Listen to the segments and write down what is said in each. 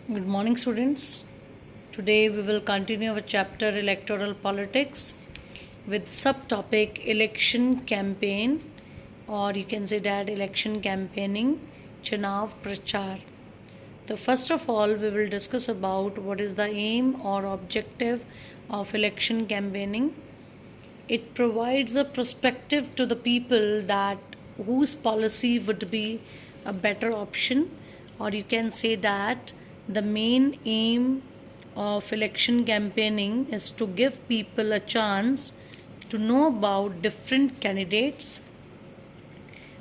Good morning, students. Today we will continue our chapter Electoral Politics with subtopic Election Campaign, or you can say that election campaigning, Chunav Prachar. So first of all, we will discuss about what is the aim or objective of election campaigning. It provides a perspective to the people that whose policy would be a better option, or you can say that the main aim of election campaigning is to give people a chance to know about different candidates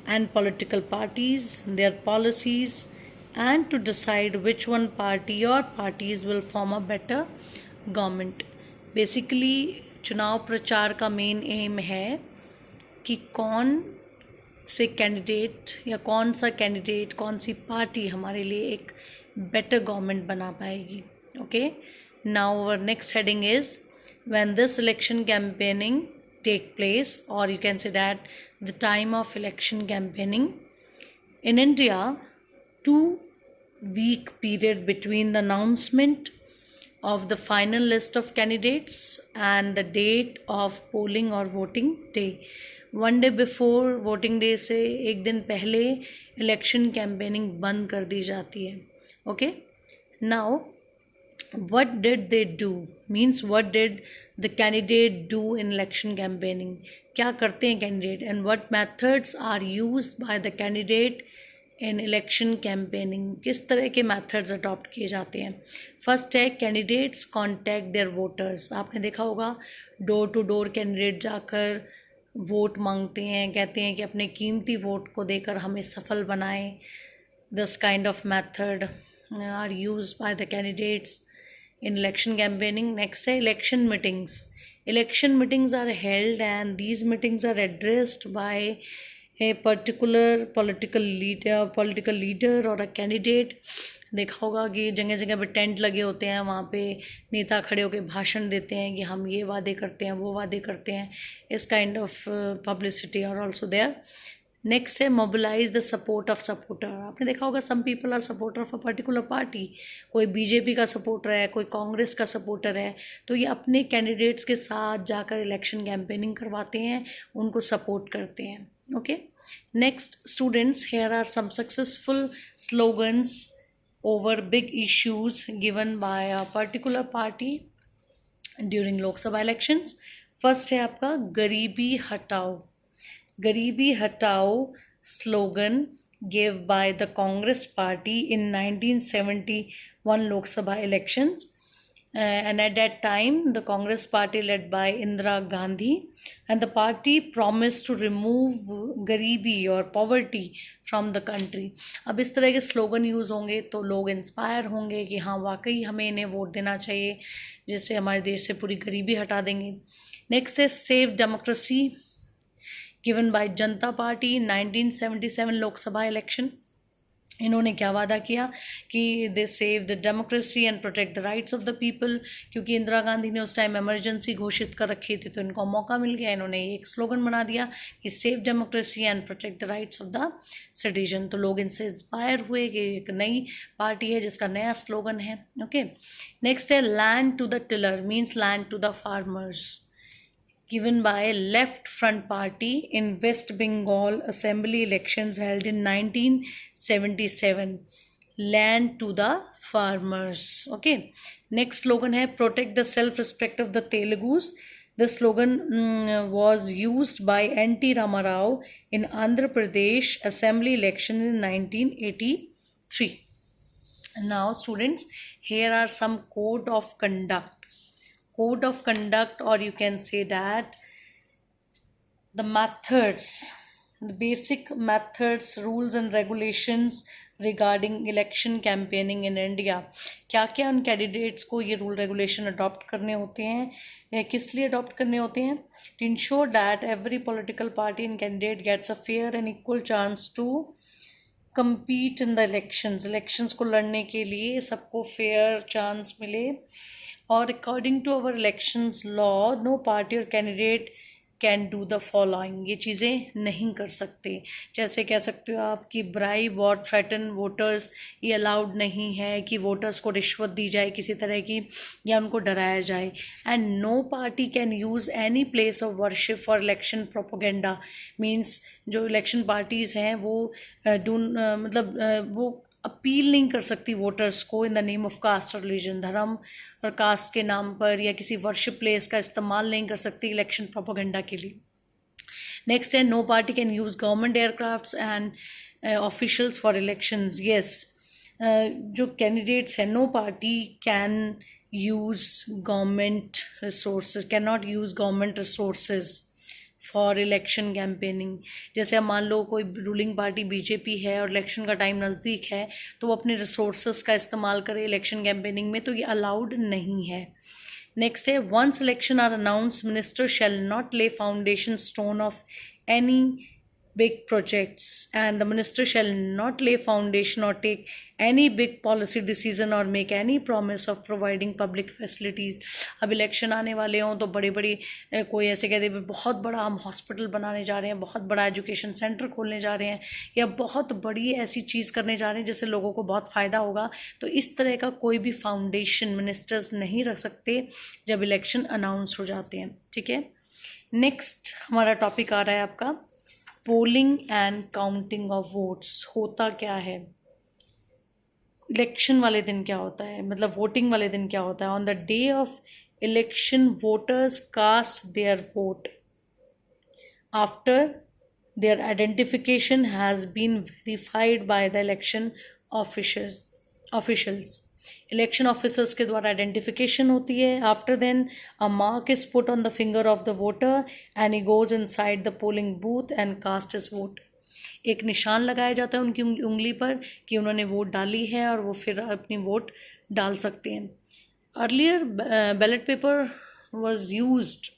and political parties, their policies, and to decide which one party or parties will form a better government. Basically चुनाव प्रचार का main M है कि कौन से candidate या कौन सा कैंडिडेट कौन सी पार्टी हमारे लिए एक बेटर गवर्नमेंट बना पाएगी. Okay, now our next heading is when this election campaigning take place, or you can say that the time of election campaigning in India, 2 week period between the announcement of the final list of candidates and the date of polling or voting day. One day before voting day से एक दिन पहले election campaigning बंद कर दी जाती है. Okay, now what did they do, means what did the candidate do in election campaigning, क्या करते हैं candidate, and what methods are used by the candidate in election campaigning, किस तरह के methods अडॉप्ट किए जाते हैं. फर्स्ट है कैंडिडेट्स कॉन्टैक्ट देयर वोटर्स. आपने देखा होगा डोर टू डोर कैंडिडेट जाकर वोट मांगते हैं, कहते हैं कि अपने कीमती वोट को देकर हमें सफल बनाएं. This kind of method are used by the candidates in election campaigning. Next है election meetings. Election meetings are held and these meetings are addressed by a particular political leader or a candidate. देखा होगा कि जगह जगह पे tent लगे होते हैं, वहाँ पे नेता खड़े होकर भाषण देते हैं कि हम ये वादे करते हैं, वो वादे करते हैं. इस kind of publicity are also there. Next है mobilise the support of supporter. आपने देखा होगा some people are supporter of a particular party. कोई बीजेपी का सपोर्टर है, कोई कांग्रेस का सपोर्टर है, तो ये अपने कैंडिडेट्स के साथ जाकर इलेक्शन कैंपेनिंग करवाते हैं, उनको सपोर्ट करते हैं. Okay, next students, here are some successful slogans over big issues given by a particular party during Lok Sabha elections. First है आपका गरीबी हटाओ. गरीबी हटाओ slogan gave by the Congress party in 1971 Lok Sabha elections, and at that time the Congress party led by Indira Gandhi, and the party promised to remove गरीबी or poverty from the country. अब इस तरह के slogan use होंगे तो लोग inspire होंगे कि हाँ वाकई हमें इन्हें वोट देना चाहिए, जिससे हमारे देश से पूरी गरीबी हटा देंगे. नेक्स्ट है save democracy given by Janata party 1977 Lok Sabha election. इन्होंने क्या वादा किया कि they save the democracy and protect the rights of the people. क्योंकि इंदिरा गांधी ने उस टाइम इमरजेंसी घोषित कर रखी थी, तो इनको मौका मिल गया. इन्होंने एक स्लोगन बना दिया कि save democracy and protect the rights of the citizen. तो लोग इनसे इंस्पायर हुए कि एक नई पार्टी है जिसका नया स्लोगन है. ओके, नेक्स्ट है land to the tiller, means land to the farmers, given by Left Front Party in West Bengal Assembly elections held in 1977. Land to the farmers. Okay. Next slogan है protect the self-respect of the Telugus. The slogan was used by N.T. Ramarao in Andhra Pradesh Assembly election in 1983. Now students, here are some code of conduct. Code of conduct, or you can say that the methods, the basic methods, rules and regulations regarding election campaigning in India. क्या क्या उन candidates को ये rule regulation adopt करने होते हैं, किस लिए अडॉप्ट करने होते हैं? to ensure that every political party and candidate gets a fair and equal chance to compete in the elections. elections को लड़ने के लिए सबको फेयर चांस मिले. और according to our elections law, no party or candidate can do the following, ये चीज़ें नहीं कर सकते। जैसे कह सकते हो आप कि ब्राइब और थ्रेटन वोटर्स, ये अलाउड नहीं है कि वोटर्स को रिश्वत दी जाए किसी तरह की या उनको डराया जाए। And no party can use any place of worship for election propaganda, means जो इलेक्शन पार्टीज़ हैं वो वो अपील नहीं कर सकती वोटर्स को in the name of caste और रिलीजन, धर्म और कास्ट के नाम पर या किसी वर्शिप प्लेस का इस्तेमाल नहीं कर सकती इलेक्शन प्रोपोगेंडा के लिए। नेक्स्ट है no party can use government aircrafts and officials for elections. Yes, जो कैंडिडेट्स हैं, no party can use government resources, can not use government resources for election campaigning. जैसे अब मान लो कोई रूलिंग पार्टी बीजेपी है और इलेक्शन का टाइम नज़दीक है तो वो अपने रिसोर्सेज का इस्तेमाल करे इलेक्शन कैंपेनिंग में, तो ये अलाउड नहीं है। नेक्स्ट है once election are announce minister shall not lay foundation stone of any big projects, and the minister shall not lay foundation or take any big policy decision or make any promise of providing public facilities। अब election आने वाले हों तो बड़ी बड़ी कोई ऐसे कहते हैं बहुत बड़ा हम हॉस्पिटल बनाने जा रहे हैं, बहुत बड़ा एजुकेशन सेंटर खोलने जा रहे हैं, या बहुत बड़ी ऐसी चीज़ करने जा रहे हैं जिससे लोगों को बहुत फ़ायदा होगा, तो इस तरह का कोई भी फाउंडेशन मिनिस्टर्स नहीं रख सकते जब इलेक्शन अनाउंस हो जाते हैं। ठीक है, नेक्स्ट हमारा टॉपिक आ रहा है आपका polling and counting of votes. होता क्या है इलेक्शन वाले दिन, क्या होता है, मतलब वोटिंग वाले दिन क्या होता है। On the day of election voters cast their vote after their identification has been verified by the election officials. Election officers के द्वारा आइडेंटिफिकेशन होती है। After then a mark is put on the finger of the voter and he goes inside the polling booth and cast his vote. एक निशान लगाया जाता है उनकी उंगली पर कि उन्होंने वोट डाली है और वो फिर अपनी वोट डाल सकते हैं। Earlier ballot paper was used.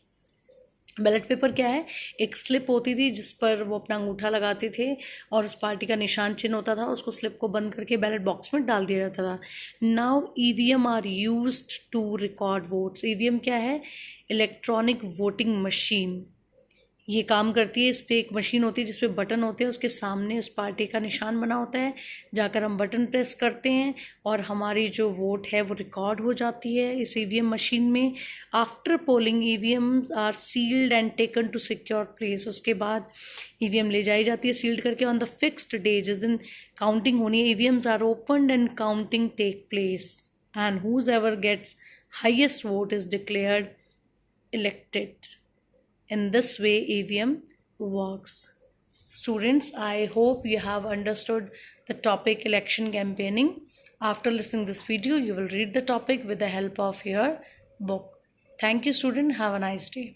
Ballot paper क्या है, एक स्लिप होती थी जिस पर वो अपना अंगूठा लगाते थे और उस पार्टी का निशान चिन्ह होता था, उसको स्लिप को बंद करके बैलेट बॉक्स में डाल दिया जाता था। Now EVM are used to record votes. EVM क्या है, इलेक्ट्रॉनिक वोटिंग मशीन। ये काम करती है, इस पर एक मशीन होती है जिस पे बटन होते हैं, उसके सामने उस पार्टी का निशान बना होता है, जाकर हम बटन प्रेस करते हैं और हमारी जो वोट है वो रिकॉर्ड हो जाती है इस ईवीएम मशीन में। After polling EVM are sealed and taken to secure place. उसके बाद ईवीएम ले जाई जाती है सील्ड करके। ऑन द फिक्स्ड डे, जिस दिन काउंटिंग होनी है, EVMs are opened and counting take place and whoever gets highest vote is declared elected. In this way EVM works. Students, I hope you have understood the topic election campaigning. After listening this video, you will read the topic with the help of your book. Thank you, student. Have a nice day.